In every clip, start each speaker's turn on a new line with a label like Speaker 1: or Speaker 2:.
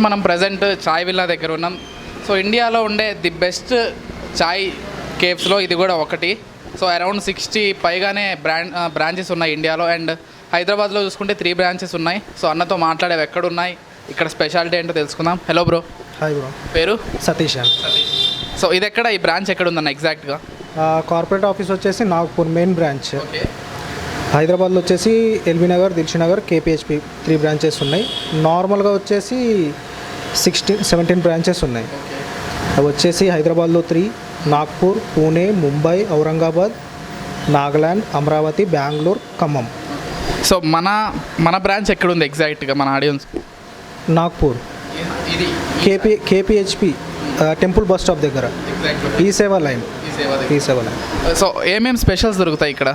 Speaker 1: మనం ప్రజెంట్ చాయ్ విల్లా దగ్గర ఉన్నాం. సో ఇండియాలో ఉండే ది బెస్ట్ చాయ్ కేఫ్స్లో ఇది కూడా ఒకటి. సో అరౌండ్ 60 పైగానే బ్రాంచెస్ ఉన్నాయి ఇండియాలో. అండ్ హైదరాబాద్లో చూసుకుంటే 3 బ్రాంచెస్ ఉన్నాయి. సో అన్నతో మాట్లాడేవి ఎక్కడున్నాయి, ఇక్కడ స్పెషాలిటీ ఏంటో తెలుసుకుందాం. Hello bro.
Speaker 2: Hi bro.
Speaker 1: పేరు?
Speaker 2: సతీష్ అండి.
Speaker 1: సో ఇది ఎక్కడ, ఈ బ్రాంచ్ ఎక్కడ ఉందన్న ఎగ్జాక్ట్గా?
Speaker 2: కార్పొరేట్ ఆఫీస్ వచ్చేసి నాగ్పూర్ మెయిన్ బ్రాంచ్. హైదరాబాద్లో వచ్చేసి ఎల్బీ నగర్, దిల్షీ నగర్, కేపీహెచ్పి 3 బ్రాంచెస్ ఉన్నాయి. నార్మల్గా వచ్చేసి 17 బ్రాంచెస్ ఉన్నాయి. అవి వచ్చేసి హైదరాబాద్లో 3, నాగ్పూర్, పూణే, ముంబై, ఔరంగాబాద్, నాగాల్యాండ్, అమరావతి, బెంగళూరు, ఖమ్మం.
Speaker 1: సో మన బ్రాంచ్ ఎక్కడ ఉంది ఎగ్జాక్ట్గా మన audience?
Speaker 2: Nagpur KPHB temple bus stop దగ్గర ఈ సేవా లైన్.
Speaker 1: సో ఏమేమి స్పెషల్స్ దొరుకుతాయి ఇక్కడ?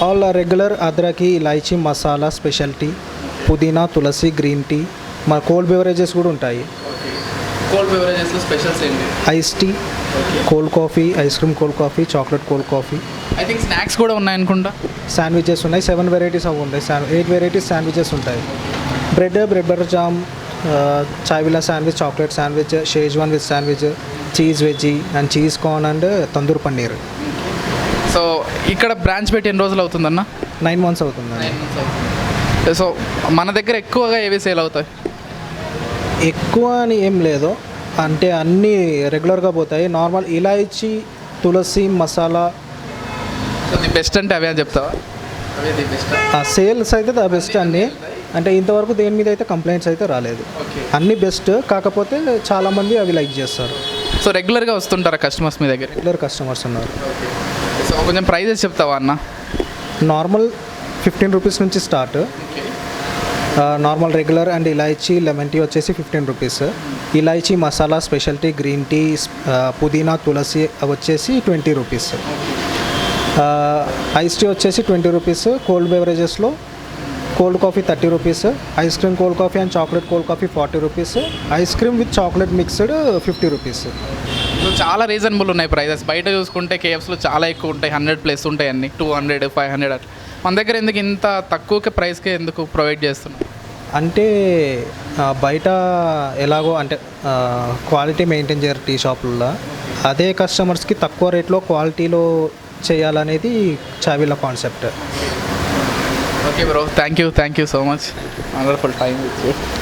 Speaker 2: ఆల్ రెగ్యులర్ అద్రకి, ఇలాచీ, మసాలా, స్పెషాలిటీ, పుదీనా, తులసి, గ్రీన్ టీ, మన కోల్డ్ బెవరేజెస్ కూడా ఉంటాయి.
Speaker 1: కోల్డ్ బెవరేజెస్లో స్పెషల్స్ ఏంటి?
Speaker 2: Ice tea, cold coffee, ice cream cold coffee, chocolate cold coffee.
Speaker 1: I think snacks కూడా ఉన్నాయనుకుంటా.
Speaker 2: శాండ్విచెస్ ఉన్నాయి, 7 వెరైటీస్ అవి ఉంటాయి. 8 వెరైటీస్ శాండ్విచెస్ ఉంటాయి. Bread butter jam, chai villa sandwich, chocolate sandwich, Schezwan with sandwich, cheese veggie and cheese corn and Tandur paneer.
Speaker 1: So ఇక్కడ branch పెట్టి ఎన్ని రోజులు అవుతుందన్న?
Speaker 2: 9 months అవుతుందండి.
Speaker 1: సో మన దగ్గర ఎక్కువగా ఏవి సేల్ అవుతాయి?
Speaker 2: ఎక్కువ అని ఏం లేదు, అంటే అన్నీ రెగ్యులర్గా పోతాయి. నార్మల్ ఇలాచీ, తులసి, మసాలా.
Speaker 1: సో ది బెస్ట్ అంటే అవే అని చెప్తావా? అవే ది బెస్ట్.
Speaker 2: సేల్స్ అయితే ద బెస్ట్ అన్నీ. అంటే ఇంతవరకు దేని మీద అయితే కంప్లైంట్స్ అయితే రాలేదు. అన్నీ బెస్ట్, కాకపోతే చాలామంది అవి లైక్ చేస్తారు.
Speaker 1: సో రెగ్యులర్గా వస్తుంటారా కస్టమర్స్ మీ దగ్గర?
Speaker 2: రెగ్యులర్ కస్టమర్స్ ఉన్నారు.
Speaker 1: సో కొంచెం ప్రైజెస్ చెప్తావా అన్న?
Speaker 2: నార్మల్ 15 రూపీస్ నుంచి స్టార్ట్. నార్మల్ రెగ్యులర్ అండ్ ఇలాచీ లెమన్ టీ వచ్చేసి 15 రూపీస్. ఇలాచీ, మసాలా, స్పెషాలిటీ, గ్రీన్ టీ, పుదీనా, తులసి అవి వచ్చేసి 20 రూపీస్. ఐస్ టీ వచ్చేసి 20 రూపీస్. కోల్డ్ బెవరేజెస్లో cold coffee 30 rupees. Ice cream cold coffee and chocolate cold coffee 40 rupees. Ice cream with chocolate mixed 50 rupees.
Speaker 1: చాలా రీజనబుల్ ఉన్నాయి ప్రైజెస్. బయట చూసుకుంటే కేఎఫ్స్లో చాలా ఎక్కువ ఉంటాయి, 100+ ఉంటాయి అన్ని, 200, 500 అట్లా. మన దగ్గర ఎందుకు ఇంత తక్కువకే ప్రైస్కే ఎందుకు ప్రొవైడ్ చేస్తున్నాం?
Speaker 2: అంటే బయట ఎలాగో అంటే క్వాలిటీ మెయింటైన్ చేయరు టీ షాపుల్లో. అదే కస్టమర్స్కి తక్కువ రేట్లో క్వాలిటీలో చేయాలనేది Chai Villa concept.
Speaker 1: Okay bro, thank you so much. Wonderful time with you.